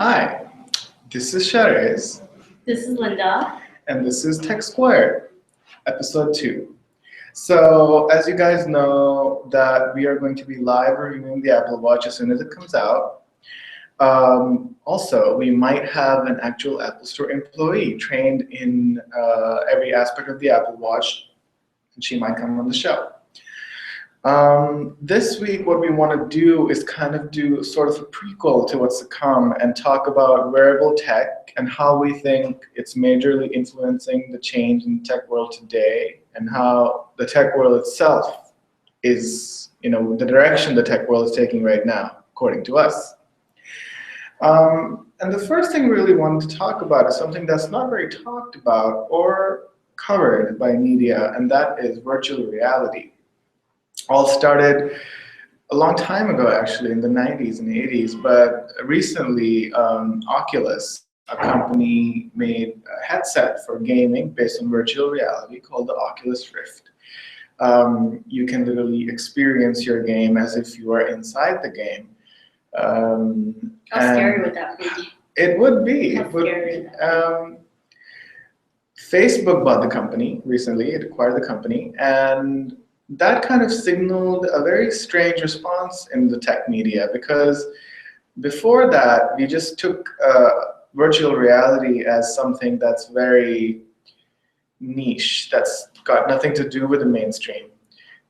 Hi, this is Shahrez, This is Linda. and this is Tech Squared, episode 2. So, as you guys know, that we are going to be live reviewing the Apple Watch as soon as it comes out. Also, we might have an actual Apple Store employee trained in every aspect of the Apple Watch, and she might come on the show. This week, what we want to do is kind of do sort of a prequel to what's to come and talk about wearable tech and how we think it's majorly influencing the change in the tech world today and how the tech world itself is, the direction the tech world is taking right now, according to us. And the first thing we really wanted to talk about is something that's not very talked about or covered by media, and that is virtual reality. All started a long time ago, actually, in the 90s and 80s, but recently Oculus, a company, made a headset for gaming based on virtual reality called the Oculus Rift. You can literally experience your game as if you are inside the game. How scary would that be? It would be. How scary would that Facebook bought the company recently. It acquired the company, and that kind of signaled a very strange response in the tech media, because before that, we just took virtual reality as something that's very niche, that's got nothing to do with the mainstream.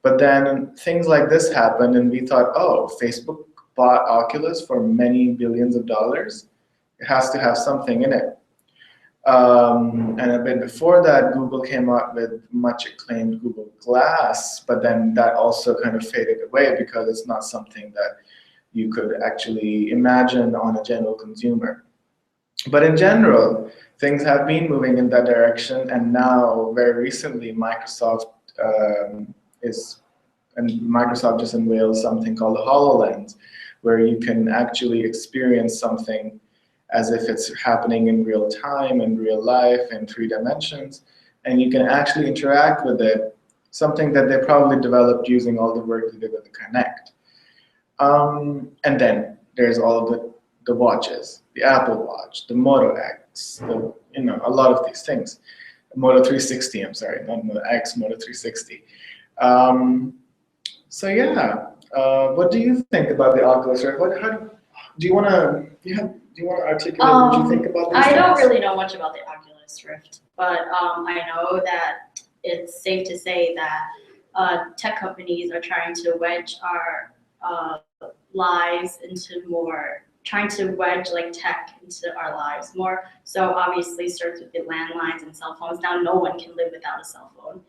But then things like this happened, and we thought, oh, Facebook bought Oculus for many billions of dollars. It has to have something in it. And a bit before that, Google came out with much acclaimed Google Glass, but then that also kind of faded away because it's not something that you could actually imagine on a general consumer. But in general, things have been moving in that direction, and now, very recently, Microsoft just unveiled something called the HoloLens, where you can actually experience something as if it's happening in real time, in real life, in 3 dimensions, and you can actually interact with it, something that they probably developed using all the work they did with the Connect. And then there's all of the watches, the Apple Watch, the Moto X, a lot of these things. Moto 360, I'm sorry, not Moto X, Moto 360. So yeah, what do you think about the Oculus Rift? Do you want to articulate what you think about these I don't things? really know much about the Oculus Rift, but I know that it's safe to say that tech companies are trying to wedge our lives into more, trying to wedge like tech into our lives more. So obviously it starts with the landlines and cell phones. Now no one can live without a cell phone.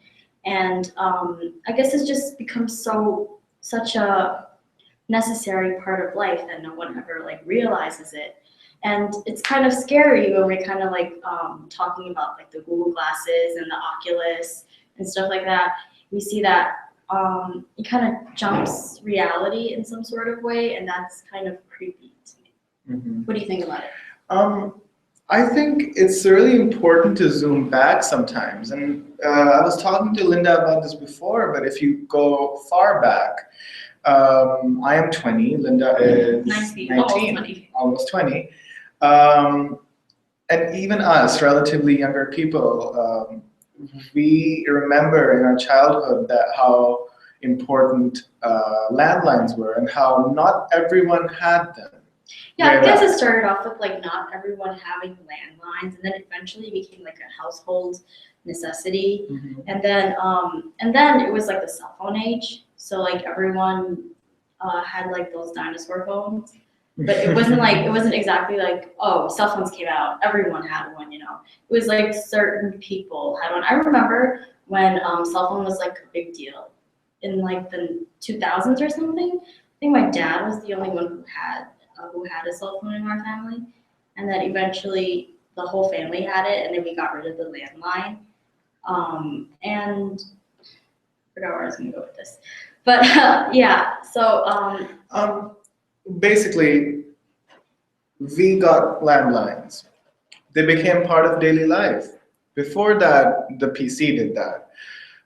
And I guess it's just become such a necessary part of life that no one ever like realizes it. And it's kind of scary when we're kind of like talking about like the Google glasses and the Oculus and stuff like that. We see that it kind of jumps reality in some sort of way, and that's kind of creepy to me. Mm-hmm. What do you think about it? I think it's really important to zoom back sometimes. And I was talking to Linda about this before, but if you go far back, I am 20, Linda is 19, almost 20. And even us, relatively younger people, we remember in our childhood that how important landlines were and how not everyone had them. Yeah, I guess it started off with like not everyone having landlines, and then eventually it became like a household necessity. Mm-hmm. And then it was like the cell phone age. So like everyone had like those dinosaur phones, but it wasn't exactly like, oh, cell phones came out, everyone had one. It was like certain people had one. I remember when cell phone was like a big deal in like the 2000s or something. I think my dad was the only one who had a cell phone in our family, and then eventually the whole family had it, and then we got rid of the landline. And I forgot where I was going to go with this, but yeah. So basically, we got landlines. They became part of daily life. Before that, the PC did that,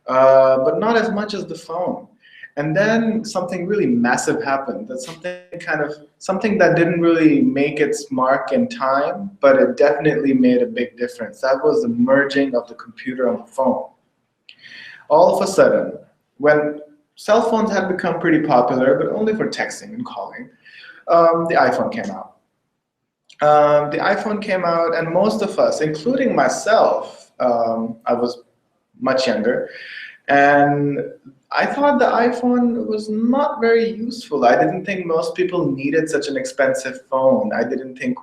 but not as much as the phone. And then something really massive happened. That something that didn't really make its mark in time, but it definitely made a big difference. That was the merging of the computer and the phone. All of a sudden, when cell phones had become pretty popular, but only for texting and calling, the iPhone came out. And most of us, including myself, I was much younger, and I thought the iPhone was not very useful. I didn't think most people needed such an expensive phone. I didn't think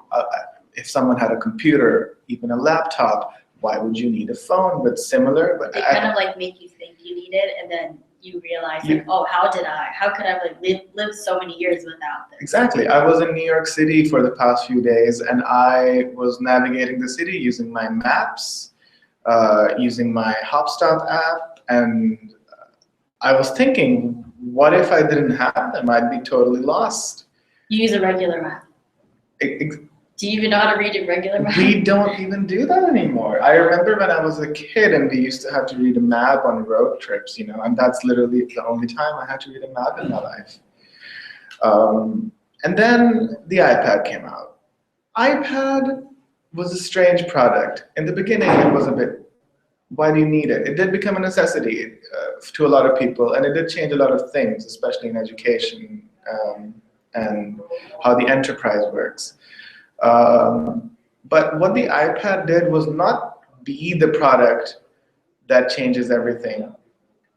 if someone had a computer, even a laptop, why would you need a phone? But similar, but They kind of like make you think you need it, and then you realize, like, oh, how could I like live so many years without this? Exactly. I was in New York City for the past few days, and I was navigating the city using my maps, using my HopStop app, and I was thinking, what if I didn't have them? I'd be totally lost. You use a regular map. Do you even know how to read a regular map? We don't even do that anymore. I remember when I was a kid and we used to have to read a map on road trips, and that's literally the only time I had to read a map in my life. And then the iPad came out. iPad was a strange product. In the beginning, it was a bit, why do you need it? It did become a necessity to a lot of people, and it did change a lot of things, especially in education and how the enterprise works. But what the iPad did was not be the product that changes everything.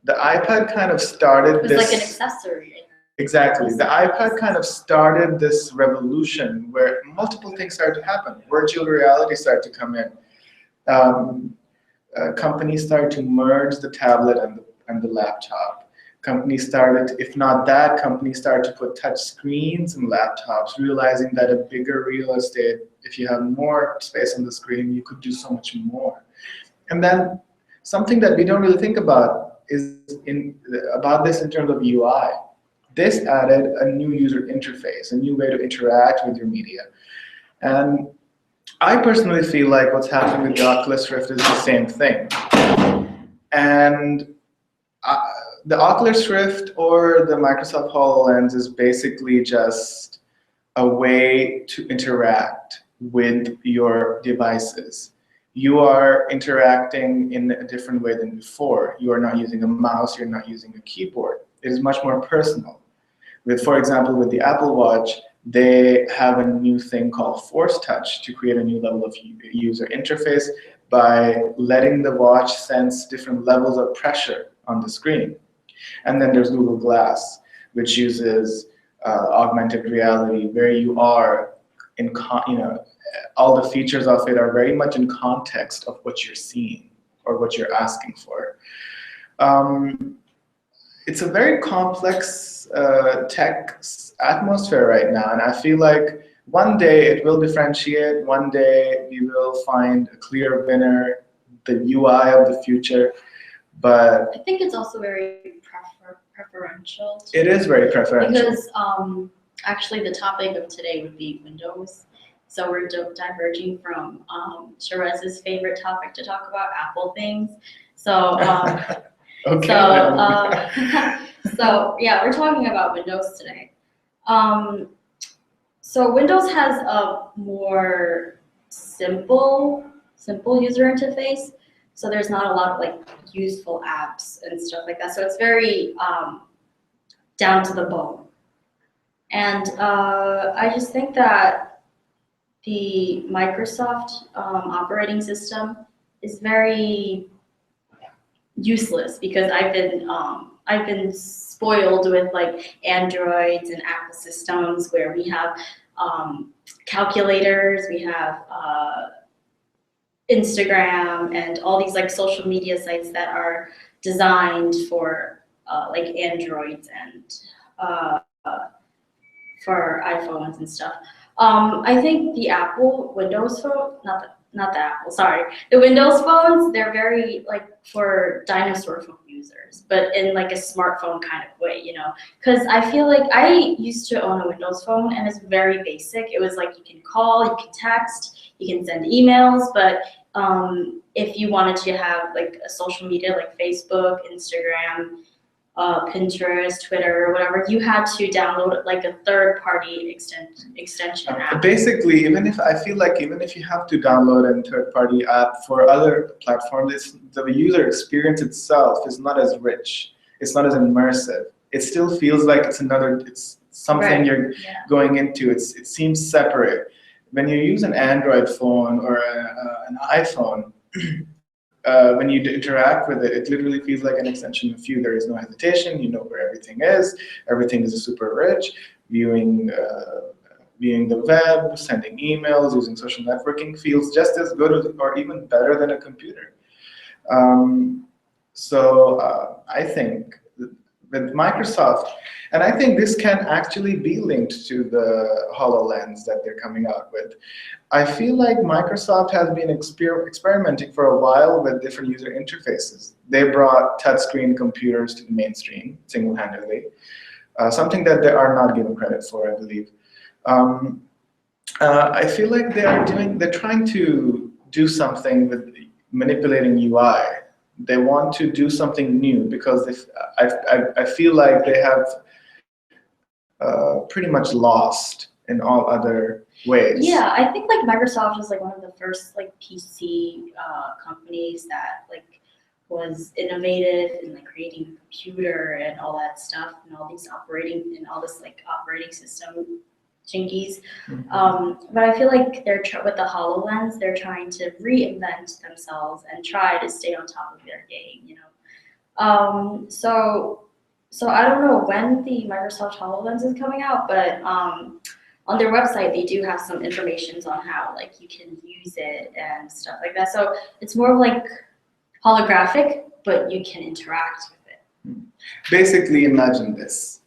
The iPad kind of started this. It's like an accessory. Exactly. The iPad kind of started this revolution where multiple things started to happen. Virtual reality started to come in. Companies started to merge the tablet and the laptop. Companies started, if not that, companies started to put touch screens in laptops, realizing that a bigger real estate, if you have more space on the screen, you could do so much more. And then something that we don't really think about is about this in terms of UI. This added a new user interface, a new way to interact with your media. And I personally feel like what's happening with the Oculus Rift is the same thing. And the Oculus Rift or the Microsoft HoloLens is basically just a way to interact with your devices. You are interacting in a different way than before. You are not using a mouse, you're not using a keyboard. It is much more personal. For example, with the Apple Watch, they have a new thing called Force Touch to create a new level of user interface by letting the watch sense different levels of pressure on the screen. And then there's Google Glass, which uses augmented reality, where you are in, all the features of it are very much in context of what you're seeing or what you're asking for. It's a very complex tech atmosphere right now, and I feel like one day it will differentiate, one day we will find a clear winner, the UI of the future, but I think it's also very preferential. It is very preferential. Because actually the topic of today would be Windows. So we're diverging from Shahrez's favorite topic to talk about, Apple things. So okay. So yeah, we're talking about Windows today. So Windows has a more simple user interface. So there's not a lot of like useful apps and stuff like that. So it's very down to the bone. And I just think that the Microsoft operating system is very useless because I've been spoiled with like Androids and Apple systems where we have calculators, we have Instagram, and all these like social media sites that are designed for like Androids and for iPhones and stuff. I think the Apple Windows phone, not the Apple, sorry. The Windows phones, they're very like for dinosaur phone users, but in like a smartphone kind of way, you know? Because I feel like I used to own a Windows phone and it's very basic. It was like you can call, you can text, you can send emails, but if you wanted to have like a social media like Facebook, Instagram, Pinterest, Twitter, whatever, you had to download like a third-party extension app. Basically, even if you have to download a third-party app for other platforms, the user experience itself is not as rich. It's not as immersive. It still feels like it's something Right. you're going into. It seems separate. When you use an Android phone or an iPhone, when you interact with it, it literally feels like an extension of you. There is no hesitation. You know where everything is. Everything is super rich. Viewing the web, sending emails, using social networking feels just as good or even better than a computer. I think with Microsoft, and I think this can actually be linked to the HoloLens that they're coming out with. I feel like Microsoft has been experimenting for a while with different user interfaces. They brought touchscreen computers to the mainstream single-handedly, something that they are not given credit for, I believe. I feel like they're trying to do something with manipulating UI. They want to do something new because I feel like they have pretty much lost in all other ways. Yeah, I think like Microsoft was like one of the first like PC companies that like was innovative in like creating a computer and all that stuff and all this like operating system jinkies. But I feel like with the HoloLens, they're trying to reinvent themselves and try to stay on top of their game, you know. So I don't know when the Microsoft HoloLens is coming out, but on their website they do have some information on how like you can use it and stuff like that. So it's more of like holographic, but you can interact with it. Basically, imagine this.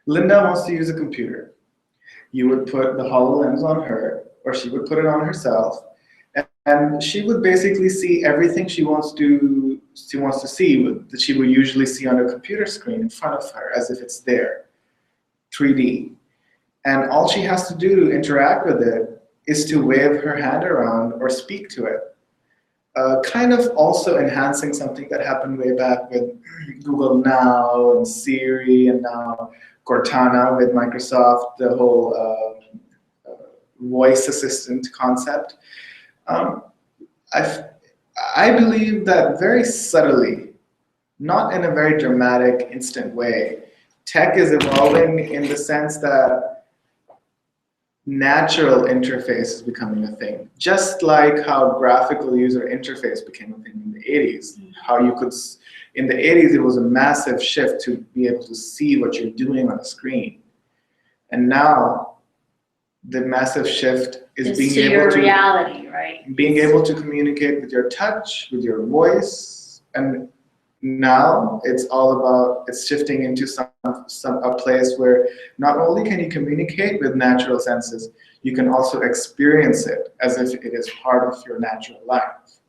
Linda wants to use a computer. You would put the HoloLens on her, or she would put it on herself, and she would basically see everything she wants to see, that she would usually see on a computer screen in front of her, as if it's there, 3D. And all she has to do to interact with it is to wave her hand around or speak to it. Kind of also enhancing something that happened way back with Google Now and Siri and now Cortana with Microsoft, the whole voice assistant concept. I believe that very subtly, not in a very dramatic, instant way, tech is evolving in the sense that natural interface is becoming a thing. Just like how graphical user interface became a thing in the 80s. How you could, in the 80s, it was a massive shift to be able to see what you're doing on a screen. And now, the massive shift is being able to communicate with your touch, with your voice, and now it's shifting into a place where not only can you communicate with natural senses, you can also experience it as if it is part of your natural life.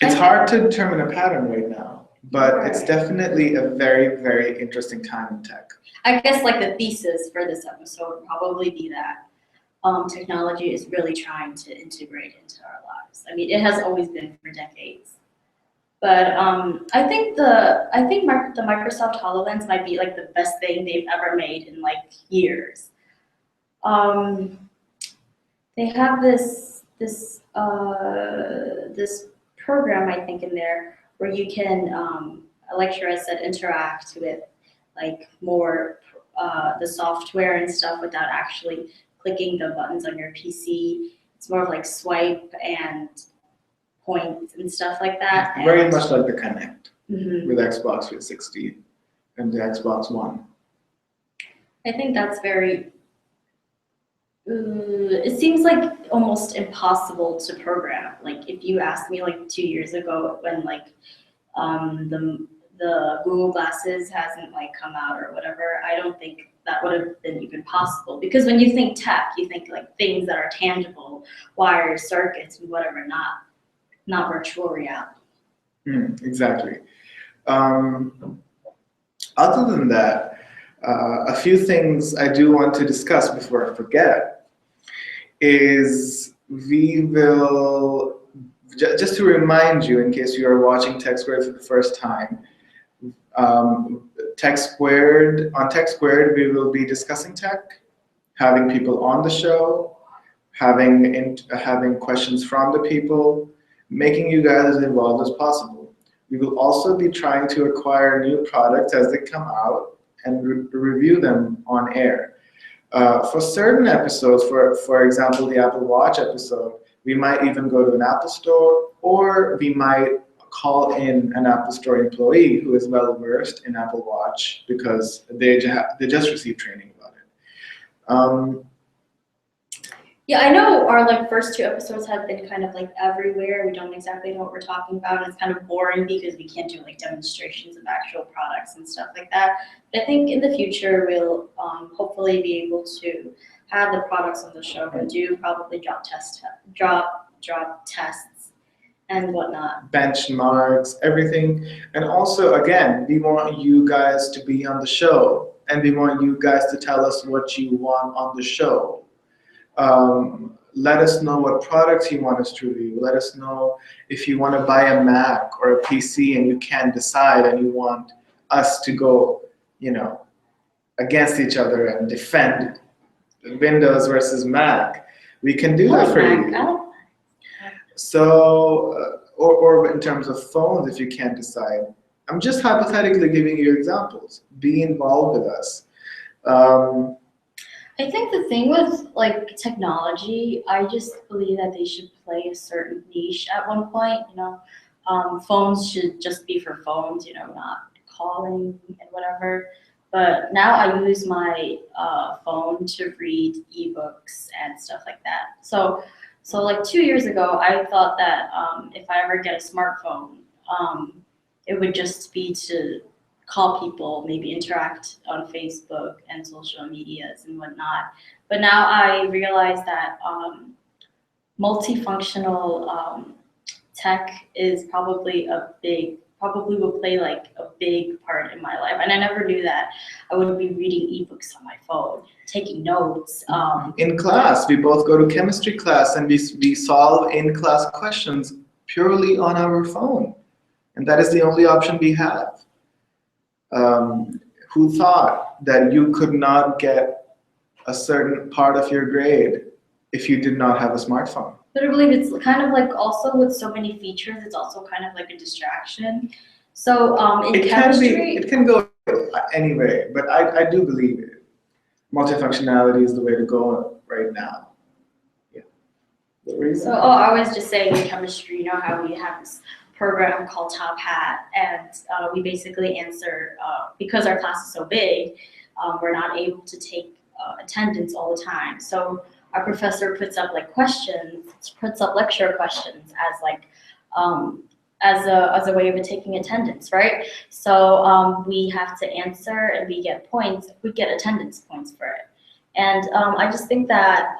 It's hard to determine a pattern right now, but it's definitely a very, very interesting time in tech. I guess like the thesis for this episode would probably be that technology is really trying to integrate into our lives. I mean, it has always been for decades. But I think the Microsoft HoloLens might be like the best thing they've ever made in like years. They have this program, I think, in there where you can, like Shahrez said, interact with like more the software and stuff without actually clicking the buttons on your PC. It's more of like swipe and points and stuff like that. Very much like the Kinect with Xbox 360 and the Xbox One. I think that's very, it seems like almost impossible to program. Like if you asked me like 2 years ago when like the Google Glasses hasn't like come out or whatever, I don't think that would have been even possible. Because when you think tech, you think like things that are tangible, wires, circuits, and whatever, not virtual reality. Exactly. Other than that, a few things I do want to discuss before I forget is we will, just to remind you in case you are watching Tech Squared for the first time, Tech Squared, on Tech Squared, we will be discussing tech, having people on the show, having questions from the people, making you guys as involved as possible. We will also be trying to acquire new products as they come out and review them on air. For certain episodes, for example, the Apple Watch episode, we might even go to an Apple store, or we might call in an Apple Store employee who is well versed in Apple Watch because they just received training about it. Yeah, I know our like first two episodes have been kind of like everywhere. We don't exactly know what we're talking about. And it's kind of boring because we can't do like demonstrations of actual products and stuff like that. But I think in the future we'll hopefully be able to have the products on the show and do probably drop tests and whatnot. Benchmarks, everything. And also, again, we want you guys to be on the show, and we want you guys to tell us what you want on the show. Let us know what products you want us to review. Let us know if you want to buy a Mac or a PC and you can't decide and you want us to go, against each other and defend Windows versus Mac. We can do that for you. So, or in terms of phones, if you can't decide. I'm just hypothetically giving you examples. Be involved with us. I think the thing with like technology, I just believe that they should play a certain niche at one point. Phones should just be for phones, not calling and whatever. But now I use my phone to read ebooks and stuff like that. So like 2 years ago, I thought that if I ever get a smartphone, it would just be to call people, maybe interact on Facebook and social medias and whatnot. But now I realize that multifunctional tech is probably will play like a big part in my life. And I never knew that I would be reading ebooks on my phone, taking notes. In class, we both go to chemistry class and we solve in-class questions purely on our phone. And that is the only option we have. Who thought that you could not get a certain part of your grade if you did not have a smartphone? But I believe it's kind of like also with so many features, it's also kind of like a distraction. So in chemistry, it can go anyway, but I do believe it. Multifunctionality is the way to go right now. Yeah. So I was just saying in chemistry, you know how we have this program called Top Hat, and we basically answer, because our class is so big, we're not able to take attendance all the time. So our professor puts up like lecture questions as like as a way of taking attendance, right? So we have to answer and we get points. We get attendance points for it. And I just think that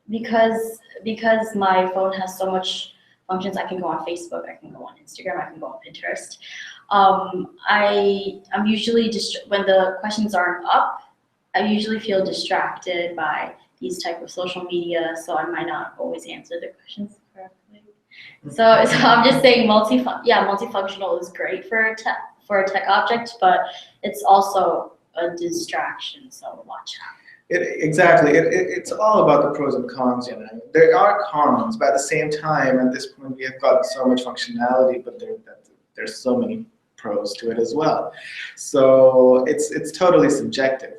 because my phone has so much functions, I can go on Facebook, I can go on Instagram, I can go on Pinterest. I'm usually when the questions aren't up, I usually feel distracted by these type of social media, so I might not always answer the questions correctly. So I'm just saying multifunctional is great for a tech object, but it's also a distraction, so watch out. Exactly. It's all about the pros and cons, There are cons, but at the same time, at this point, we have gotten so much functionality, but there's so many pros to it as well. So it's totally subjective.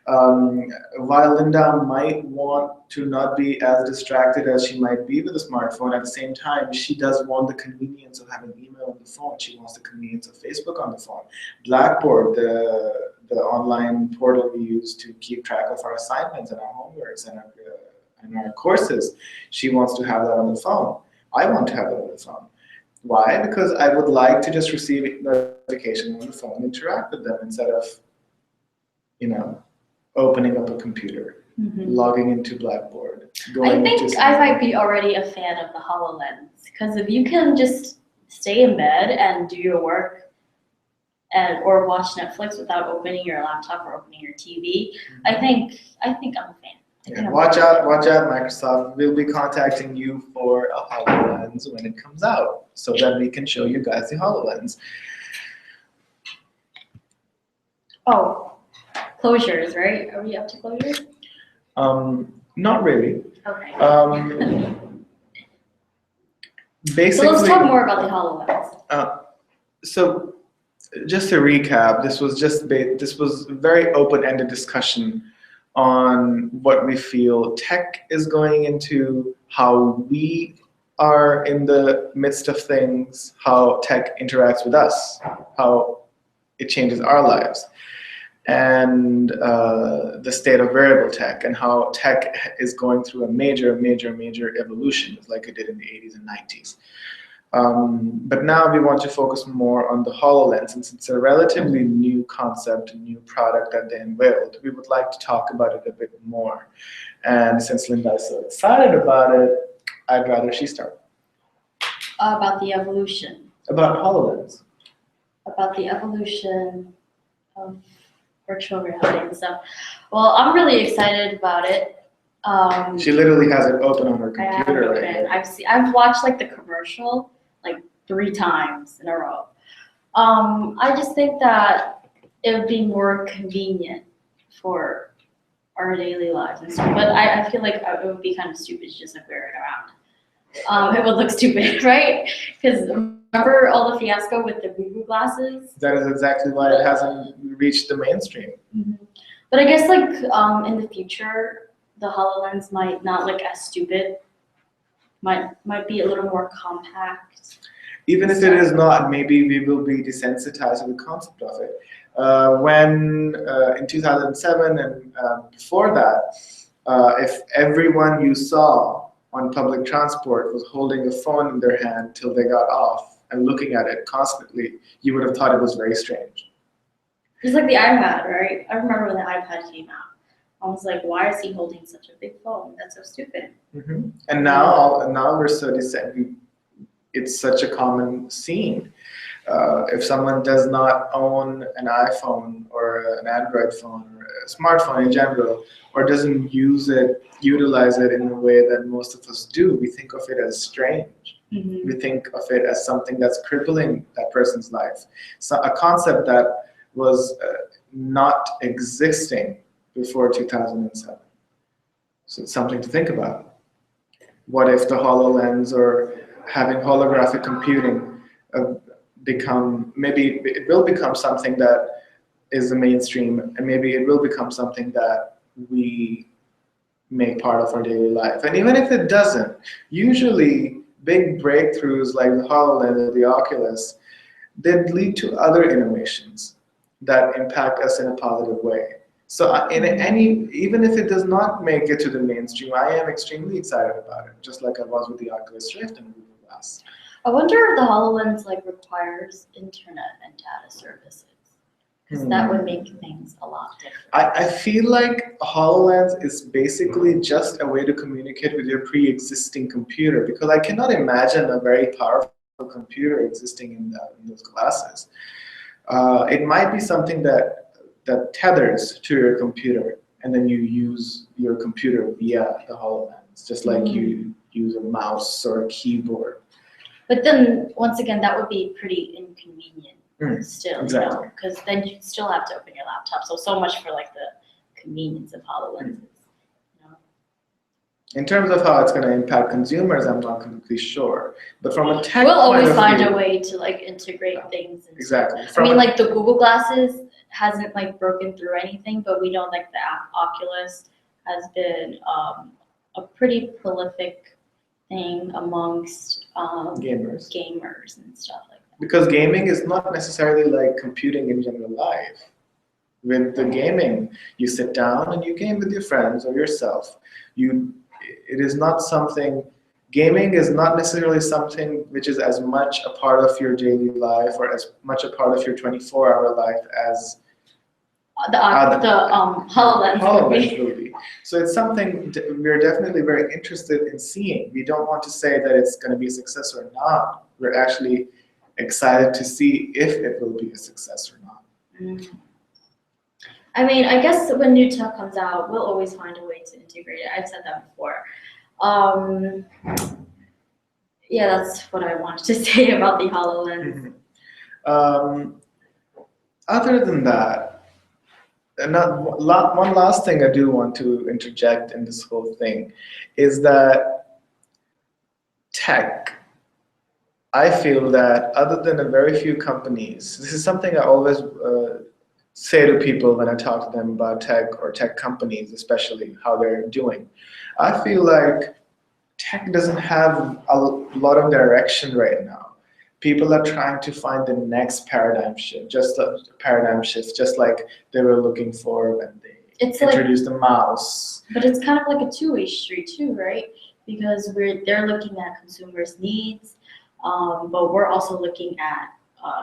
While Linda might want to not be as distracted as she might be with a smartphone, at the same time, she does want the convenience of having email on the phone. She wants the convenience of Facebook on the phone. Blackboard, the online portal we use to keep track of our assignments and our homeworks and our courses, she wants to have that on the phone. I want to have it on the phone. Why? Because I would like to just receive notifications on the phone and interact with them instead of, opening up a computer, logging into Blackboard. I think I might be already a fan of the HoloLens, because if you can just stay in bed and do your work or watch Netflix without opening your laptop or opening your TV, I think I'm a fan. Yeah, watch out, Microsoft. We'll be contacting you for a HoloLens when it comes out, so that we can show you guys the HoloLens. Oh, closures, right? Are we up to closures? Not really. Okay. Basically, So let's talk more about the HoloLens. So just to recap, this was a very open-ended discussion on what we feel tech is going into, how we are in the midst of things, how tech interacts with us, how it changes our lives, and the state of wearable tech, and how tech is going through a major evolution, like it did in the 80s and 90s. But now we want to focus more on the HoloLens, since it's a relatively new concept, a new product that they unveiled. We would like to talk about it a bit more. And since Linda is so excited about it, I'd rather she start. About the evolution. About HoloLens. About the evolution of virtual reality and stuff. Well, I'm really excited about it. She literally has it open on her I have it computer open. right now. I've watched like the commercial like 3 times in a row. I just think that it would be more convenient for our daily lives and stuff. But I feel like it would be kind of stupid to just like wear it around. It would look stupid, right? Because remember all the fiasco with the Google glasses? That is exactly why it hasn't reached the mainstream. Mm-hmm. But I guess like in the future, the HoloLens might not look as stupid. Might be a little more compact. Even if it is not, maybe we will be desensitized to the concept of it. When in 2007 and before that, if everyone you saw on public transport was holding a phone in their hand till they got off and looking at it constantly, you would have thought it was very strange. Just like the iPad, right? I remember when the iPad came out. I was like, why is he holding such a big phone? That's so stupid. Mm-hmm. And now we're so it's such a common scene. If someone does not own an iPhone or an Android phone or a smartphone in general, or doesn't utilize it in a way that most of us do, we think of it as strange. Mm-hmm. We think of it as something that's crippling that person's life. So a concept that was not existing before 2007. So it's something to think about. What if the HoloLens or having holographic computing maybe it will become something that is the mainstream, and maybe it will become something that we make part of our daily life. And even if it doesn't, usually big breakthroughs like the HoloLens or the Oculus, they lead to other innovations that impact us in a positive way. So even if it does not make it to the mainstream, I am extremely excited about it, just like I was with the Oculus Rift and Google Glass. I wonder if the HoloLens like requires internet and data services, because that would make things a lot different. I feel like HoloLens is basically just a way to communicate with your pre-existing computer, because I cannot imagine a very powerful computer existing in those glasses. It might be something that tethers to your computer, and then you use your computer via the HoloLens, just like you use a mouse or a keyboard. But then, once again, that would be pretty inconvenient still, exactly. Because then you still have to open your laptop. So much for like the convenience of HoloLenses. In terms of how it's going to impact consumers, I'm not completely sure. But from a tech we'll always find view, a way to like integrate things. Exactly. I mean, like the Google glasses hasn't like broken through anything, but we know like the Oculus has been a pretty prolific thing amongst gamers and stuff like that. Because gaming is not necessarily like computing in general life. With the gaming, you sit down and you game with your friends or yourself. It is not something. Gaming is not necessarily something which is as much a part of your daily life or as much a part of your 24-hour life as the HoloLens will be. So it's something we're definitely very interested in seeing. We don't want to say that it's going to be a success or not. We're actually excited to see if it will be a success or not. I mean, I guess when new tech comes out, we'll always find a way to integrate it. I've said that before. Yeah, that's what I wanted to say about the HoloLens. Other than that, one last thing I do want to interject in this whole thing is that tech, I feel that other than a very few companies, this is something I always say to people when I talk to them about tech or tech companies, especially how they're doing. I feel like tech doesn't have a lot of direction right now. People are trying to find the next paradigm shift, just a paradigm shift, just like they were looking for when they It's like, introduced the mouse. but it's kind of like a two-way street too, right? Because they're looking at consumers' needs, but we're also looking at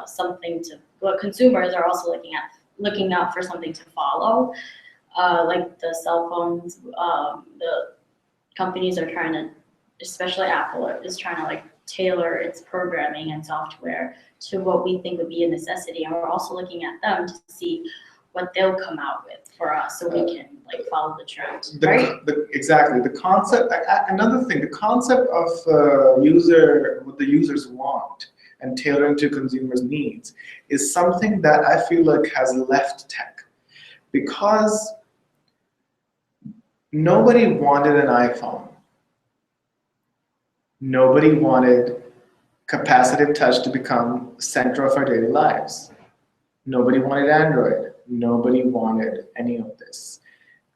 something to. Well, consumers are also looking out for something to follow, like the cell phones. The companies are trying to, especially Apple is trying to like tailor its programming and software to what we think would be a necessity, and we're also looking at them to see what they'll come out with for us, so we can like follow the trend, right? Exactly. The concept. Another thing, the concept of what the users want and tailoring to consumers' needs is something that I feel like has left tech because nobody wanted an iPhone. Nobody wanted capacitive touch to become the center of our daily lives. Nobody wanted Android. Nobody wanted any of this.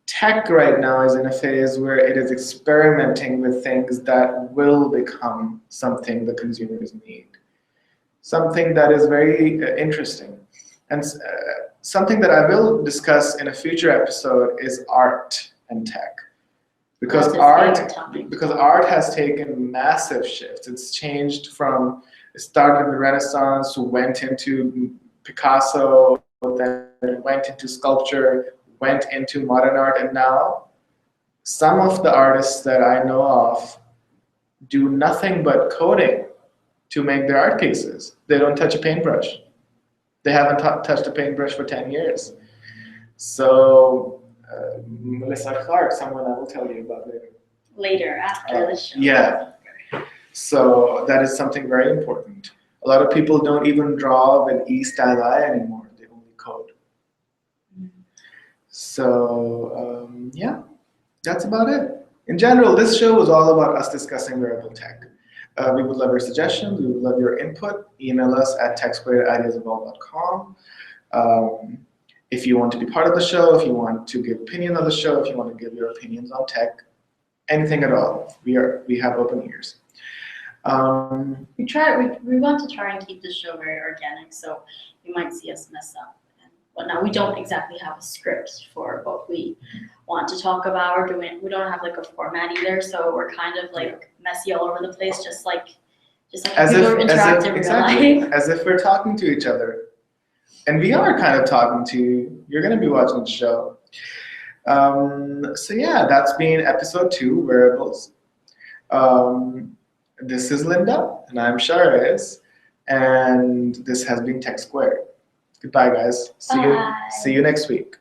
Tech right now is in a phase where it is experimenting with things that will become something the consumers need. Something that is very interesting. And something that I will discuss in a future episode is art and tech. Because art has taken massive shifts. It's changed from, it started in the Renaissance, went into Picasso, then went into sculpture, went into modern art, and now some of the artists that I know of do nothing but coding to make their art pieces. They don't touch a paintbrush. They haven't touched a paintbrush for 10 years. So Melissa Clark, someone I will tell you about later. Later, after the show. Yeah. So that is something very important. A lot of people don't even draw with E-style anymore. They only code. So yeah, that's about it. In general, this show was all about us discussing wearable tech. We would love your suggestions. We would love your input. Email us at techsquared@ideasevolve.com. If you want to be part of the show, if you want to give opinion on the show, if you want to give your opinions on tech, anything at all, we have open ears. We want to try and keep the show very organic, so you might see us mess up and whatnot. We don't exactly have a script for what we want to talk about or doing. We don't have like a format either, so we're kind of like messy all over the place, just like as people if, interact in real life. As if we're talking to each other. And we are kind of talking to you. You're going to be watching the show. So yeah, that's been episode 2, Wearables. This is Linda, and I'm Shahrez, and this has been Tech Squared. Goodbye, guys. See you next week.